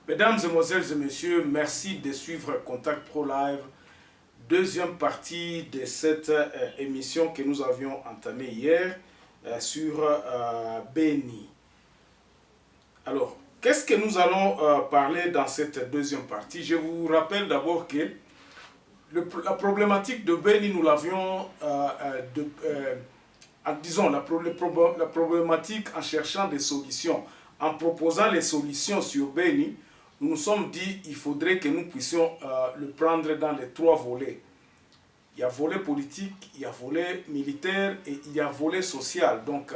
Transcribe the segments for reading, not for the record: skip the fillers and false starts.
Mesdames, Mesdemoiselles et Messieurs, merci de suivre Contact Pro Live, deuxième partie de cette émission que nous avions entamée hier sur Béni. Alors, qu'est-ce que nous allons parler dans cette deuxième partie? Je vous rappelle d'abord que la problématique de Béni, nous l'avions, disons, la problématique en cherchant des solutions, en proposant les solutions sur Béni. Nous nous sommes dit qu'il faudrait que nous puissions le prendre dans les trois volets. Il y a volet politique, il y a volet militaire et il y a volet social. Donc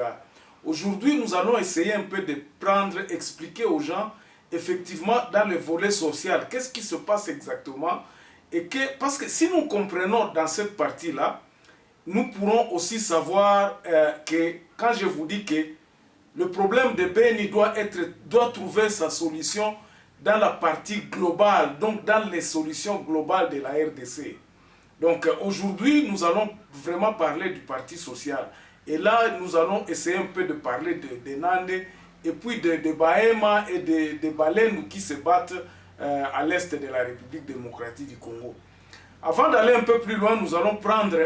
aujourd'hui, nous allons essayer un peu de prendre, expliquer aux gens, effectivement, dans le volet social, qu'est-ce qui se passe exactement. Parce que si nous comprenons dans cette partie-là, nous pourrons aussi savoir que quand je vous dis que le problème de Béni doit trouver sa solution dans la partie globale, donc dans les solutions globales de la RDC. Donc aujourd'hui, nous allons vraiment parler du parti social. Et là, nous allons essayer un peu de parler de Nande et puis de Bahema et de Balendu qui se battent à l'est de la République démocratique du Congo. Avant d'aller un peu plus loin, nous allons prendre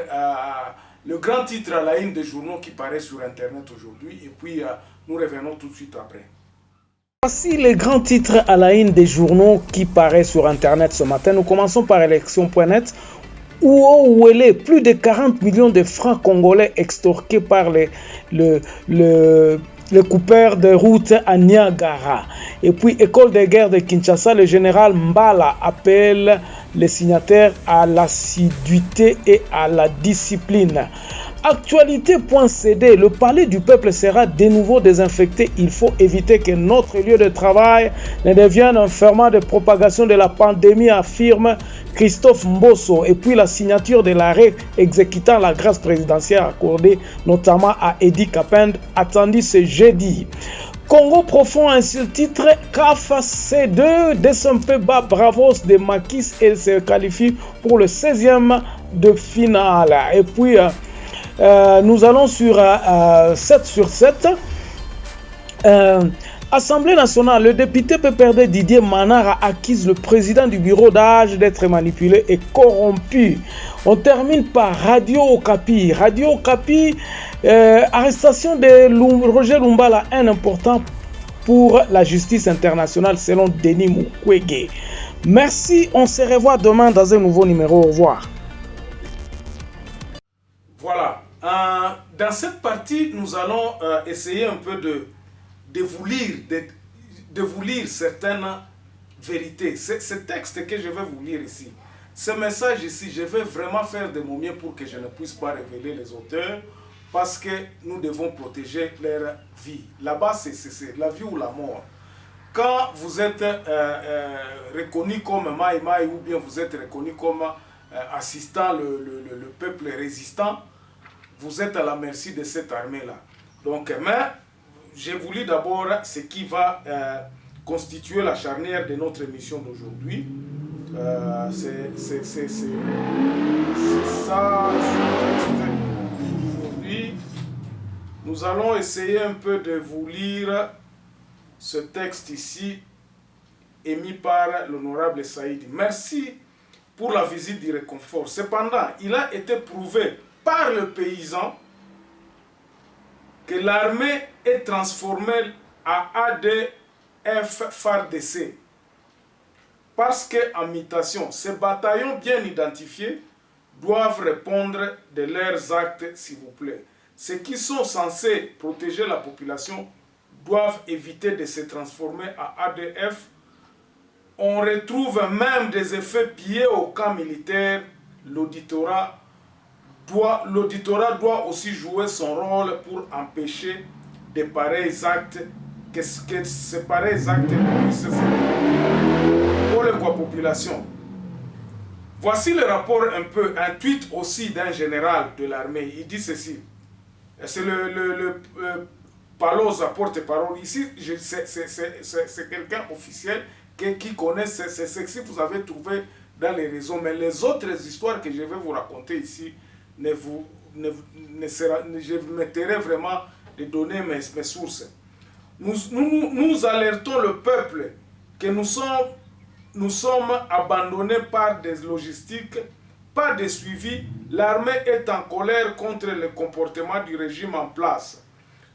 le grand titre à la une des journaux qui paraît sur Internet aujourd'hui et puis nous revenons tout de suite après. Voici les grands titres à la une des journaux qui paraissent sur Internet ce matin. Nous commençons par élection.net. Où est plus de 40 millions de francs congolais extorqués par le coupeur de route à Niagara. Et puis, école de guerre de Kinshasa, le général Mbala appelle les signataires à l'assiduité et à la discipline. Actualité.cd, le palais du peuple sera de nouveau désinfecté. Il faut éviter que notre lieu de travail ne devienne un ferment de propagation de la pandémie, affirme Christophe Mbosso. Et puis la signature de l'arrêt exécutant la grâce présidentielle accordée notamment à Edi Kapend, attendue ce jeudi. Congo profond, ainsi le titre, CAF C2, Dessempe bat Bravos de Makis et se qualifie pour le 16e de finale. Et puis, nous allons sur 7 sur 7. Assemblée nationale, le député PPRD Didier Manara accuse le président du bureau d'âge d'être manipulé et corrompu. On termine par Radio Okapi. Radio Okapi, arrestation de Roger Lumbala, un important pour la justice internationale selon Denis Mukwege. Merci, on se revoit demain dans un nouveau numéro. Au revoir. Voilà. Dans cette partie, nous allons essayer un peu de vous lire certaines vérités. Ce texte que je vais vous lire ici, ce message ici, je vais vraiment faire de mon mieux pour que je ne puisse pas révéler les auteurs parce que nous devons protéger leur vie. Là-bas, c'est la vie ou la mort. Quand vous êtes reconnu comme Maï Maï ou bien vous êtes reconnu comme assistant le peuple résistant, vous êtes à la merci de cette armée-là. Donc, mais je vous lis d'abord ce qui va constituer la charnière de notre émission d'aujourd'hui. C'est ça. Aujourd'hui, nous allons essayer un peu de vous lire ce texte ici, émis par l'honorable Saïdi. Merci pour la visite du réconfort. Cependant, il a été prouvé par le paysan que l'armée est transformée à ADF FARDC. Parce qu'en mutation, ces bataillons bien identifiés doivent répondre de leurs actes, s'il vous plaît. Ceux qui sont censés protéger la population doivent éviter de se transformer à ADF. On retrouve même des effets pillés au camp militaire. L'auditorat doit aussi jouer son rôle pour empêcher de pareils actes, que ces pareils actes puissent se répéter pour la population. Voici le rapport un tweet aussi d'un général de l'armée. Il dit ceci. C'est le Paloza porte-parole. Ici, c'est quelqu'un officiel qui connaît ce que vous avez trouvé dans les réseaux. Mais les autres histoires que je vais vous raconter ici, je mettrai vraiment de donner mes sources. Nous alertons le peuple que nous sommes abandonnés par des logistiques, pas de suivi. L'armée est en colère contre le comportement du régime en place.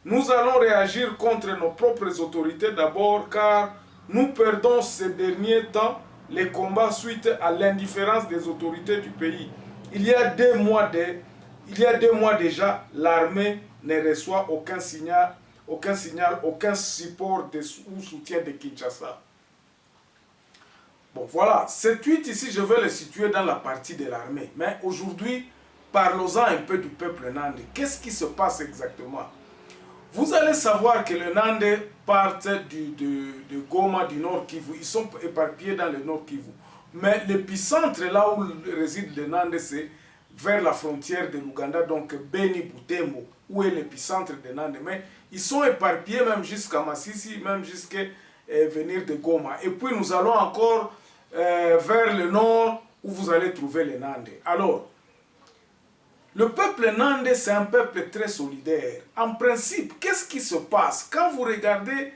Nous allons réagir contre nos propres autorités d'abord, car nous perdons ces derniers temps les combats suite à l'indifférence des autorités du pays. Il y a 2 mois déjà, l'armée ne reçoit aucun signal, aucun support ou soutien de Kinshasa. Bon, voilà, ce tweet ici, je vais le situer dans la partie de l'armée. Mais aujourd'hui, parlons-en un peu du peuple nandais. Qu'est-ce qui se passe exactement? Vous allez savoir que les Nandais partent de Goma, du Nord Kivu. Ils sont éparpillés dans le Nord Kivu. Mais l'épicentre, là où résident les Nandais, c'est vers la frontière de l'Ouganda, donc Beni Butembo, où est l'épicentre des Nandais. Mais ils sont éparpillés même jusqu'à Massissi, même jusqu'à venir de Goma. Et puis nous allons encore vers le nord, où vous allez trouver les Nandais. Alors, le peuple nandais, c'est un peuple très solidaire. En principe, qu'est-ce qui se passe? Quand vous regardez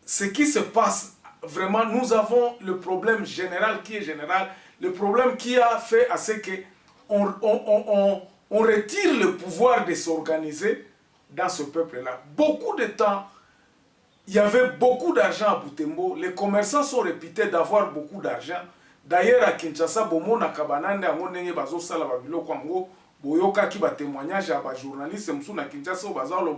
ce qui se passe, vraiment, nous avons le problème général qui est général, le problème qui a fait à ce qu'on retire le pouvoir de s'organiser dans ce peuple-là. Beaucoup de temps, il y avait beaucoup d'argent à Butembo. Les commerçants sont réputés d'avoir beaucoup d'argent. D'ailleurs, à Kinshasa, Bomona Kabanande, Amonenge Bazo Sala Babilo Kwango, Boyoka qui ba témoignage à ba journaliste msu na Kinshasa bazalo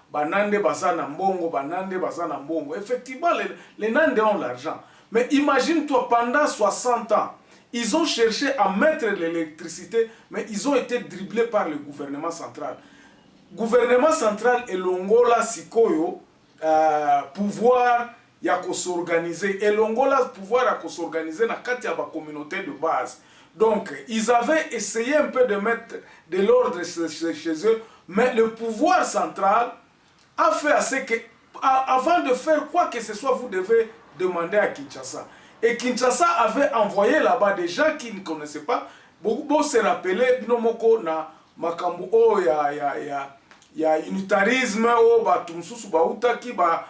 banande bazana mbongo banande bazana mbongo. Effectivement les Nandais ont l'argent, mais imagine-toi, pendant 60 ans ils ont cherché à mettre l'électricité, mais ils ont été dribblés par le gouvernement central. Gouvernement central et Longola Sikoyo pouvoir ya ko s'organiser, et Longola pouvoir ya ko s'organiser na kati ya ba communauté de base. Donc, ils avaient essayé un peu de mettre de l'ordre chez eux, mais le pouvoir central a fait assez que, avant de faire quoi que ce soit, vous devez demander à Kinshasa. Et Kinshasa avait envoyé là-bas des gens qui ne connaissaient pas. Beaucoup se rappelaient, binomoko na makambu o ya unitarisme o batumsusu bauta ki tu as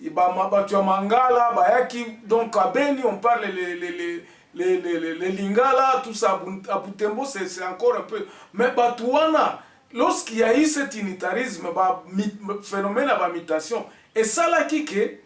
Batu ya Mangala, Bayaki, donc à Beni, on parle les Lingala, tout ça, à Butembo, c'est encore un peu. Mais Batouana, lorsqu'il y a eu cet unitarisme, phénomène de mutation, et ça là qui est.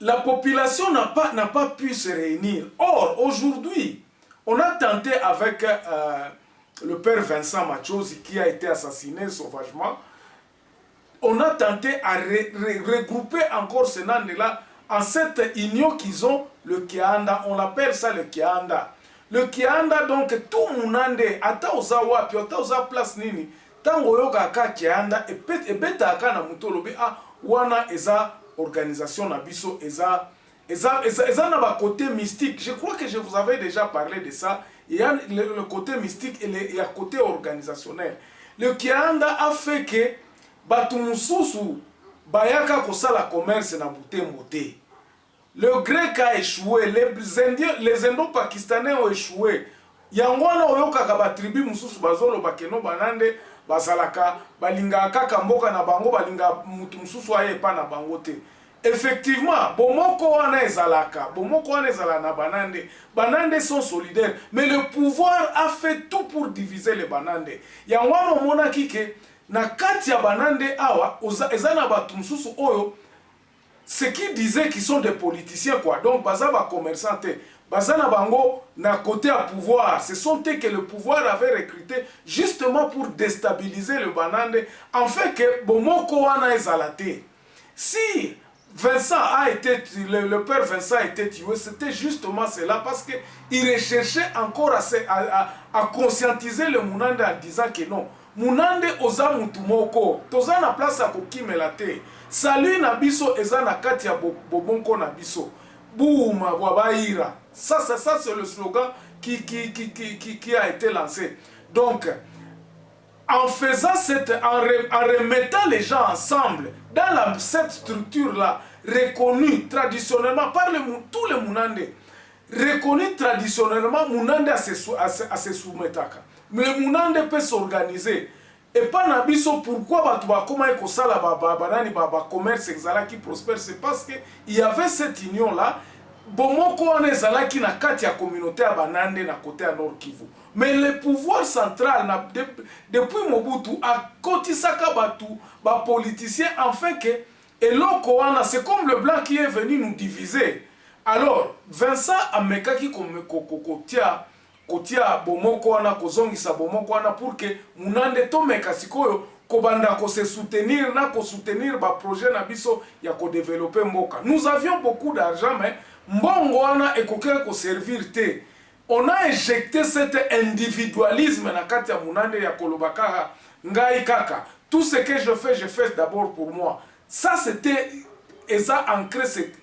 La population n'a pas pu se réunir. Or, aujourd'hui, on a tenté avec le père Vincent Machozi qui a été assassiné sauvagement, on a tenté à regrouper encore ces Nandais-là en cette union qu'ils ont, le Kianda. On appelle ça le Kianda. Le Kianda, donc, tout le monde, ata oza wapi, ata oza place nini, tango yoka ka Kianda, et beta aka na mutolobi, wana eza organisation na biso, eza na ba côté mystique. Je crois que je vous avais déjà parlé de ça. Il y a le côté mystique et il y a le côté organisationnel. Le Kianda a fait que batu mususu bayaka kosala commerce na Butembo te. Le grec a échoué, les Indo-Pakistanais ont échoué. Yangwana oyoka ka ba tribu mususu bazolo bakeno banande bazalaka balinga kaka mboka na bango, balinga mutu mususu aye pa na bango te. Effectivement, bomoko wana ezalaka, bomoko wana ezala na banande. Banande sont solidaires, mais le pouvoir a fait tout pour diviser les banande. Yangwana mona kike na kati ya banande awa ezana batu mususu oyo ce qui disait qu'ils sont des politiciens quoi. Donc baza ba commerçants te. Baza na bango na côté à pouvoir, ce sont eux que le pouvoir avait recruté justement pour déstabiliser le banande en fait que bomoko wana ezalate. Si Vincent a été, le père Vincent a été tué, c'était justement cela parce qu'il recherchait encore à conscientiser le Mounande en disant que non, Mounande oza mutumoko, toza na place à kokimelate, salut na biso eza na kati ya bobonko na biso, bouma wabaira. Ça c'est le slogan qui a été lancé. Donc, en faisant en remettant les gens ensemble dans cette structure-là, reconnue traditionnellement par tous les Mounande, reconnue traditionnellement, Mounande a se soumettre. Mais le Mounande peut s'organiser. Et pas nabiso pourquoi comment il commerce qui prospère, c'est parce qu'il y avait cette union-là. Bomoko wana ezalaki na kati ya communauté ya banande na côté à Nord Kivu. Mais le pouvoir central depuis Mobutu a kotisaka batu ba politiciens enfin que eloko wana c'est comme le blanc qui est venu nous diviser. Alors Vincent amekaki kotia bomoko wana kozongisa bomoko wana pour que munande to meka sikoyo kobanda ko se soutenir na ko soutenir ba projet na biso ya ko développer mboka. Nous avions beaucoup d'argent mais mbongo wana ekokere ko servir te. On a injecté cet individualisme na kati ya munande ya kolobaka ngai kaka. Tout ce que je fais d'abord pour moi. Ça c'était eza ancré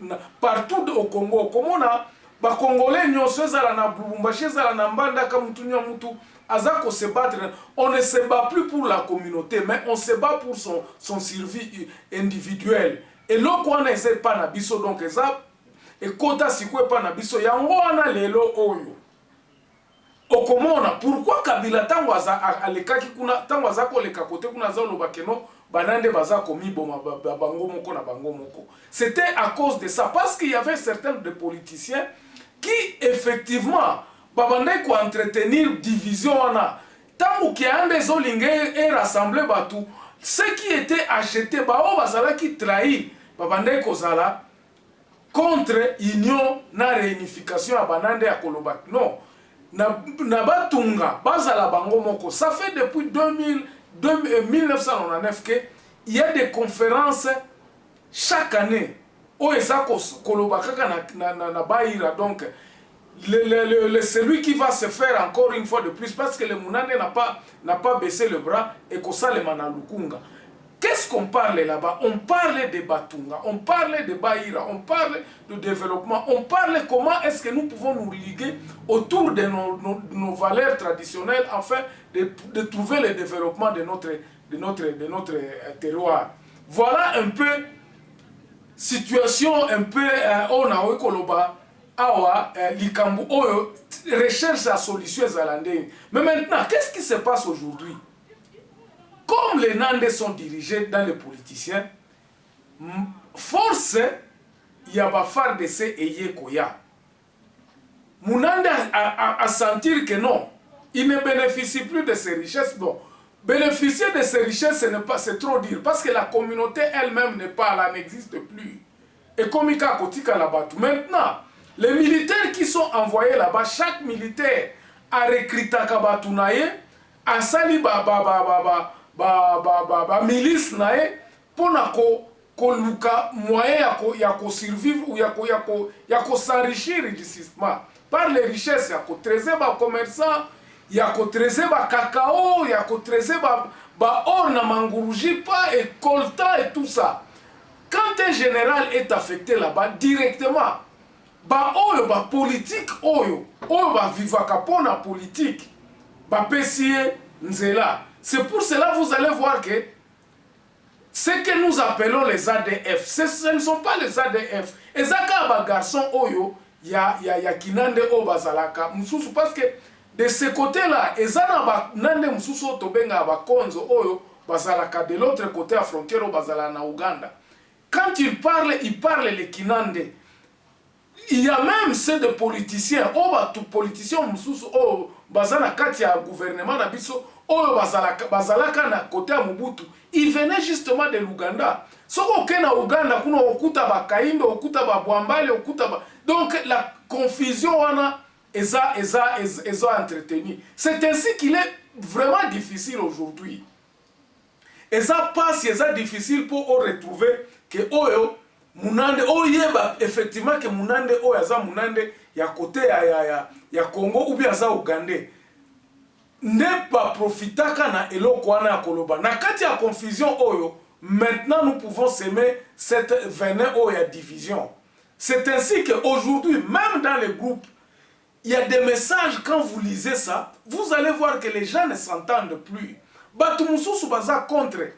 partout au Congo. Comme on a ba congolais nyonso ezala na Lubumbashi ezala na Mbandaka mutu mutu azako se battre. On ne se bat plus pour la communauté mais on se bat pour son survie individuelle. Et loko wana eza pa na biso donc eza et kota sikwe pa na biso yango wana lelo oyo okomona pourquoi Kabila tango alekaki kuna tango azako leka kote kuna za loba keno banande baza komi boma bango moko na bango moko. C'était à cause de ça parce qu'il y avait certains de politiciens qui effectivement babandai ko entretenir division wana tango ki ande zo lingé et rassembler batu ceux qui étaient achetés ba o bazala qui trahi babandai ko zala contre union na réunification à banande ya koloba non na batunga bazala bango moko. Ça fait depuis 1999 que il y a des conférences chaque année où ezako koloba kaka na baira donc celui qui va se faire encore une fois de plus parce que le Mounande n'a pas baissé le bras et que ça le manalukunga. Qu'est-ce qu'on parle là-bas? On parle de Batunga, on parle de Baïra, on parle de développement, on parle comment est-ce que nous pouvons nous liguer autour de nos valeurs traditionnelles afin de trouver le développement de notre terroir. Voilà un peu situation un peu on koloba awa likambu oyo recherche la solution zalandé. Mais maintenant, qu'est-ce qui se passe aujourd'hui? Comme les Nandés sont dirigés dans les politiciens, force Yabafar de se eye koya. Mounande a sentir que non, il ne bénéficie plus de ces richesses. Bon, bénéficier de ces richesses, c'est trop dire, parce que la communauté elle-même n'est pas là, n'existe plus. Et comme il y a Kotika là-bas, maintenant, les militaires qui sont envoyés là-bas, chaque militaire a recruté Kabatunaye, a sali milice nae pour luka moyen ya ko survivre ou ya ko s'enrichir justement par les richesses ya ko trésor ba commerçant ya ko trésor ba cacao ya ko trésor ba or na manguruji pas et coltan et tout ça. Quand un général est affecté là-bas directement ba oyo ba politique oyo ba vivaka pona politique ba pesie nzela. C'est pour cela que vous allez voir que ce que nous appelons les ADF, ce ne sont pas les ADF. Et ça, quand garçon oyo, ya kinande o bazalaka, mususu parce que de ce côté-là, ezana ba nande mususu tobenga ba konzo oyo bazalaka de l'autre côté à frontière o bazala na Uganda. Quand il parle les Kinande. Il y a même ceux de politiciens, politiciens bazana kati ya gouvernement na biso, bazalaka na côté ya Mobutu, ils venaient justement de l'Ouganda. Soko na Ouganda kuna okuta ba Kaimbe, okuta ba Bwambale, okuta ba... Donc la confusion wana eza entretenu. C'est ainsi qu'il est vraiment difficile aujourd'hui. Eza passe, eza difficile pour retrouver que oyo Munande oyeba effectivement que Munande oyaza Munande ya côté ya Congo ou bien za Ougandais n'est pas profitaka na eloko wana ya koloba na kati ya confusion oyo. Maintenant nous pouvons semer cette venin oya division. C'est ainsi que aujourd'hui même dans les groupes il y a des messages, quand vous lisez ça vous allez voir que les gens ne s'entendent plus. Batu mususu baza contre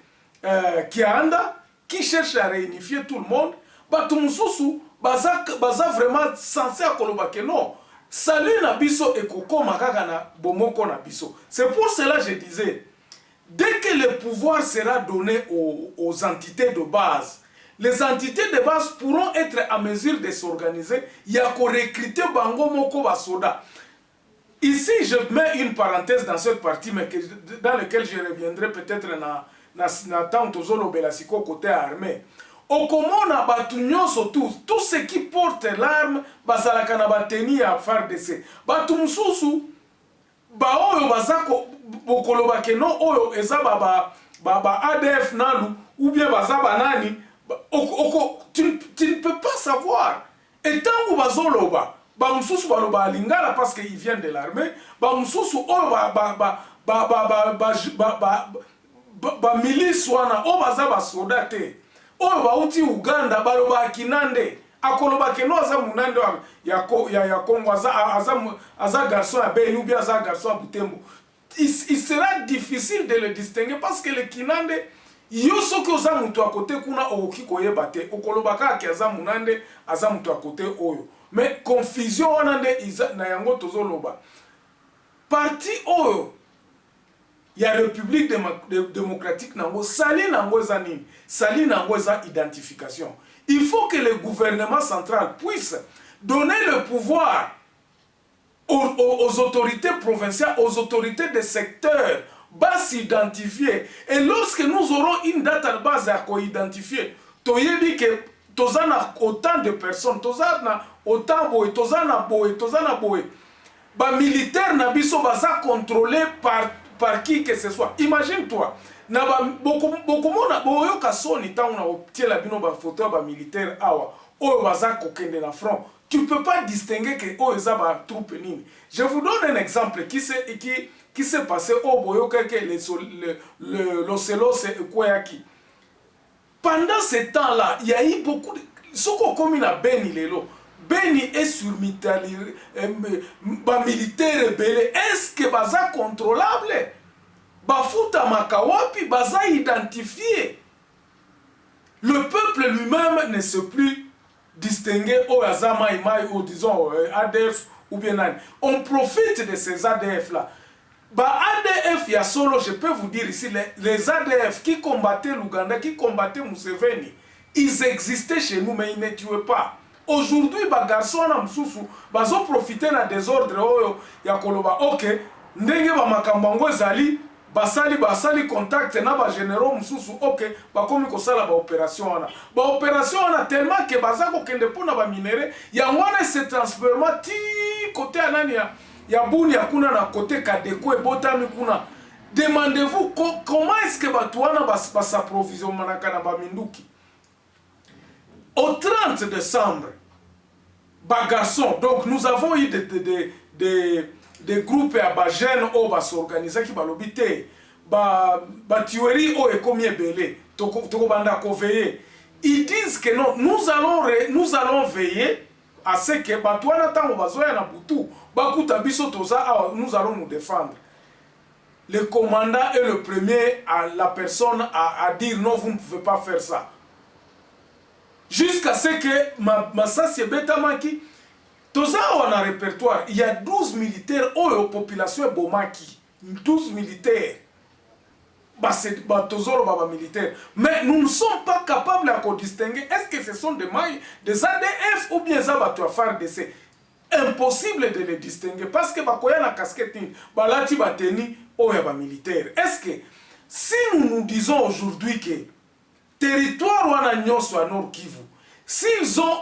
Kianda qui cherche à réunifier tout le monde. Batu mususu baza vraiment censé koloba que non. Salut na biso et koko makaka na bomoko na biso. C'est pour cela que je disais, dès que le pouvoir sera donné aux entités de base, les entités de base pourront être à mesure de s'organiser. Il y a qu'à recruter bango moko basoda. Ici, je mets une parenthèse dans cette partie, mais dans laquelle je reviendrai peut-être dans temps tozolo belasiko côté armée. Au komona batu nyonso tous ceux qui portent l'arme bazalaka na bateni à FARDC. Batu mususu ba oyo bazako bokoloba ke no oyo eza ba ADF nalu ou bien bazaba nani tu ne peux pas savoir. Et tant que bazoloba ba mususu baloba lingala parce qu'ils viennent de l'armée, ba mususu oyo ba milice wana o bazaba soldate. Oyo bauti Uganda baloba Kinande akoloba ke no aza Munande ya Congo aza garçon ya Beni ou bien aza garçon ya Butembo. Il sera difficile de le distinguer parce que le Kinande yo soki oza mutu à côté kuna okoki koyeba te okoloba kaka ke aza Munande aza mutu à côté oyo. Mais confusion wana nde na yango tozoloba. Parti oyo ya République démocratique nango sali nango eza nini? Sali nango eza identification. Il faut que le gouvernement central puisse donner le pouvoir aux autorités provinciales, aux autorités des secteurs, va s'identifier. Et lorsque nous aurons une date à base à co-identifier, toyebi que tozana autant de personnes, tozana autant boy, tozana boy, ba militaire na biso baza contrôlé par qui que ce soit. Imagine-toi, na ba bokomona boyo kasoni tangu na otiela bino ba photo ba militaire awa, oyo baza kokende na front. Tu peux pas distinguer que oyo za ba troupe nini. Je vous donne un exemple qui s'est passé au boyo que l'Ocelos et Kweyaki. Pendant ce temps-là, il y a eu beaucoup de soko komi na Beni lelo. Beni est sur militaire belé. Est-ce que baza contrôlable? Bafuta makawapi baza identifié. Le peuple lui-même ne sait plus distinguer au Azama ou disons ADF ou bien nani. On profite de ces ADF là. ADF ya solo, je peux vous dire ici, les ADF qui combattaient l'Ouganda, qui combattaient Museveni, ils existaient chez nous mais ils ne tuaient pas. Aujourd'hui, les garçons ont profité d'un désordre. Ya koloba, ok, ndenge ba makambango ezali, basali contact na ba généraux mususu, ok, bakomi kosala ba opération wana. Ba opération wana tellement que bazako kende pona ba minéraux, ya wana se transfèrement ti côté anani ya buni ya kuna na côté Kadeko et Botami kuna. Demandez-vous comment est-ce que batuana s'approvisionne na ba minduki. Au 30 décembre, garçons, donc nous avons eu des groupes à jeunes qui s'organisent, qui s'organisent, tuerie ou combien belé, ils disent que non, nous allons veiller à ce que nous allons nous défendre. Le commandant est le premier la personne à dire non, vous ne pouvez pas faire ça. Jusqu'à ce que Massassi Betamaki, Toza on a répertoire, il y a 12 militaires, oh, population Bomaki, 12 militaires. militaires. Mais nous ne sommes pas capables de distinguer est-ce que ce sont des mailles des ADF ou bien ça va faire d'essai. Impossible de les distinguer parce que bakoya na casquette balati bateni oya ba militaire. Est-ce que si nous disons aujourd'hui que territoire wana nyonso à Nord Kivu, s'ils ont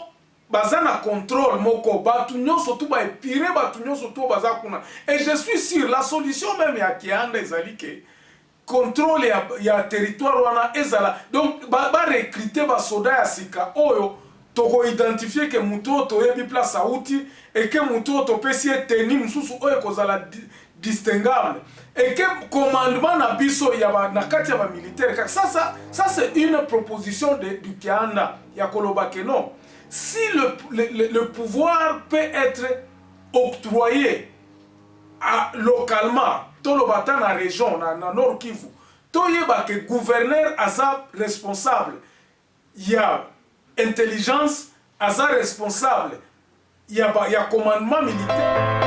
bazana contrôle moko batu nyonso tout ba epire batu nyonso tout baza kuna, et je suis sûr la solution même ya Kianda ezali ke contrôle ya territoire wana ezala donc ba recruter ba soda ya sika oyo toko identifier que muto to yebi place auti et que muto to pesi teni mususu oyo kozala distinguable et que commandement na biso ya ba na kati ya ba militaire ça c'est une proposition du Kianda ya koloba que non si le pouvoir peut être octroyé localement tolobata na région na Nord Kivu toyeba que gouverneur aza responsable ya intelligence aza responsable ya commandement militaire.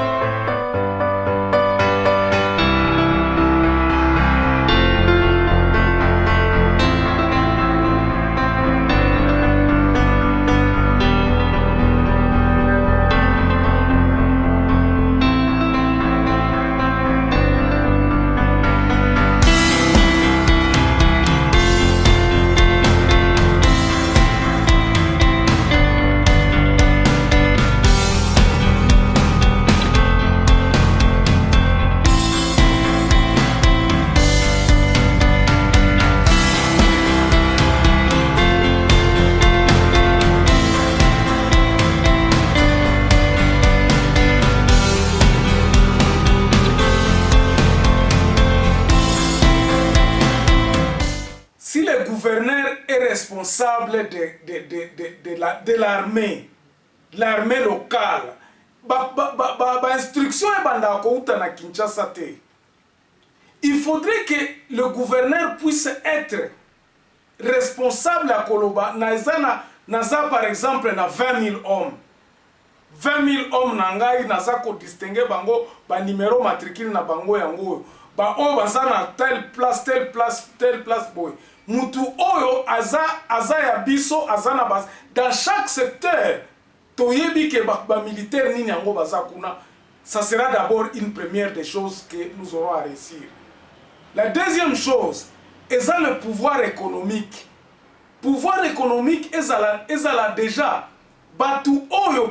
Responsable de l'armée locale. Instruction et na Kinshasa te. Il faudrait que le gouverneur puisse être responsable à Koloba. Naza par exemple na 20 000 hommes. 20 000 hommes nangai naza ko distinguer bango ba numéro matricule na bango yango. Ba o baza na telle place boy. Mutu oyo aza ya biso azana bas dans chaque secteur toyebi ke ba militaire nini yango baza kuna. Ça sera d'abord une première des choses que nous aurons à réussir. La deuxième chose est le pouvoir économique. Pouvoir économique est déjà batu oyo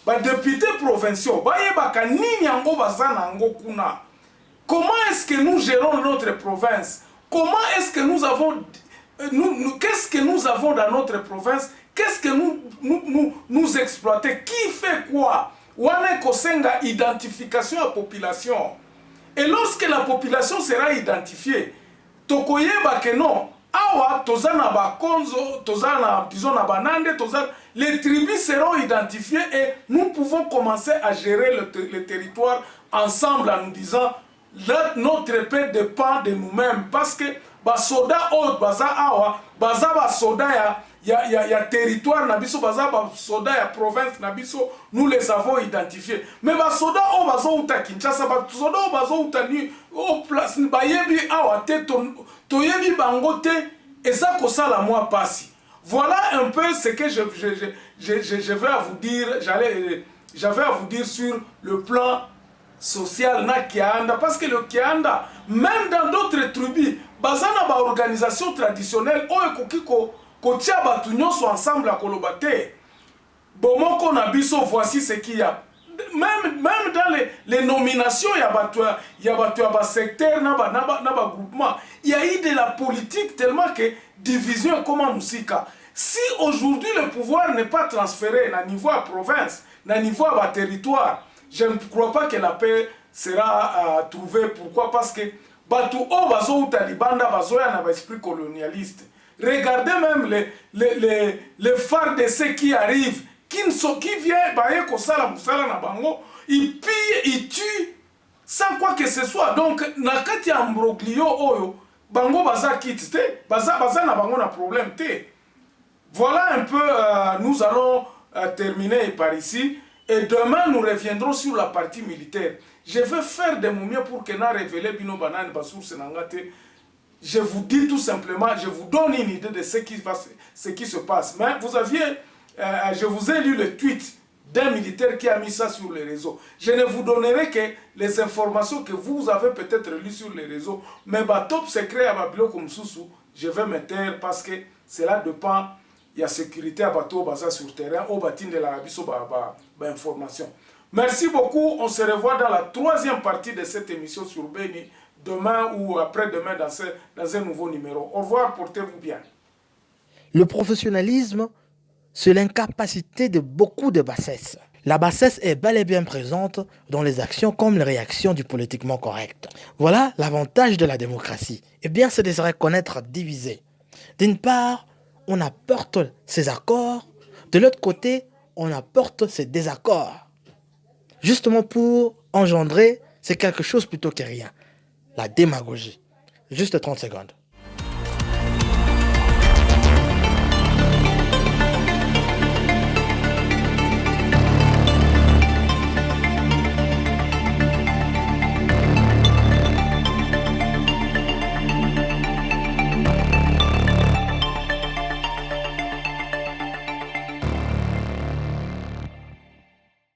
ba député provinciaux ba yebaka nini yango bazana yango kuna. Comment est-ce que nous gérons notre province? Comment est-ce que nous avons qu'est-ce que nous avons dans notre province? Qu'est-ce que nous exploitons? Qui fait quoi? Wane kosenga identification à population. Et lorsque la population sera identifiée, tokoyeba que non, awa tozana ba konzo, tozana disons na banande, tozana les tribus seront identifiées et nous pouvons commencer à gérer le territoire ensemble en nous disant notre paix dépend de nous-mêmes parce que basoda o baza awa baza basoda ya territoire na biso baza basoda ya province na biso nous les avons identifiés mais basoda o bazo uta Kinshasa basoda o bazo uta ni au place bayebi awa te toyebi bango te eza kosala moi pasi. Voilà un peu ce que je vais à vous dire, j'avais à vous dire sur le plan social na Kianda parce que le Kianda même dans d'autres tribus bazana ba organisation traditionnelle oyo kokiko kotia batu nyonso ensemble à kolobate bomoko na biso voici ce qu'il y a même dans les nominations ya batu ya ba secteur na ba groupement il y a eu de la politique tellement que division comme musika. Si aujourd'hui le pouvoir n'est pas transféré na niveau à province na niveau à territoire, je ne crois pas que la paix sera trouvée. Pourquoi? Parce que batu o bazo utalibanda bazo ya na ba esprit colonialiste. Regardez même les phares de ceux qui arrivent, qui viennent baye kosala musala na bango, ils pillent, ils tuent sans quoi que ce soit. Donc nakati ambroglio oyo bango baza kit te, baza na bango na problème te. Voilà un peu nous allons terminer par ici. Et demain, nous reviendrons sur la partie militaire. Je vais faire de mon mieux pour que n'a révélé bino banane source nangate. Je vous dis tout simplement, je vous donne une idée de ce qui se passe. Mais vous aviez, je vous ai lu le tweet d'un militaire qui a mis ça sur les réseaux. Je ne vous donnerai que les informations que vous avez peut-être lues sur les réseaux. Mais top secret à Babylone comme Soussou, je vais me taire parce que cela dépend. Il y a sécurité à bateau basé sur terrain, au bâtiment de l'Arabie Saoudite, information. Merci beaucoup. On se revoit dans la 3e partie de cette émission sur Beni, demain ou après-demain dans un nouveau numéro. Au revoir, portez-vous bien. Le professionnalisme, c'est l'incapacité de beaucoup de bassesse. La bassesse est bel et bien présente dans les actions comme les réactions du politiquement correct. Voilà l'avantage de la démocratie. Eh bien, c'est de se reconnaître divisé. D'une part, on apporte ses accords. De l'autre côté, on apporte ses désaccords. Justement pour engendrer, c'est quelque chose plutôt que rien. La démagogie. Juste 30 secondes.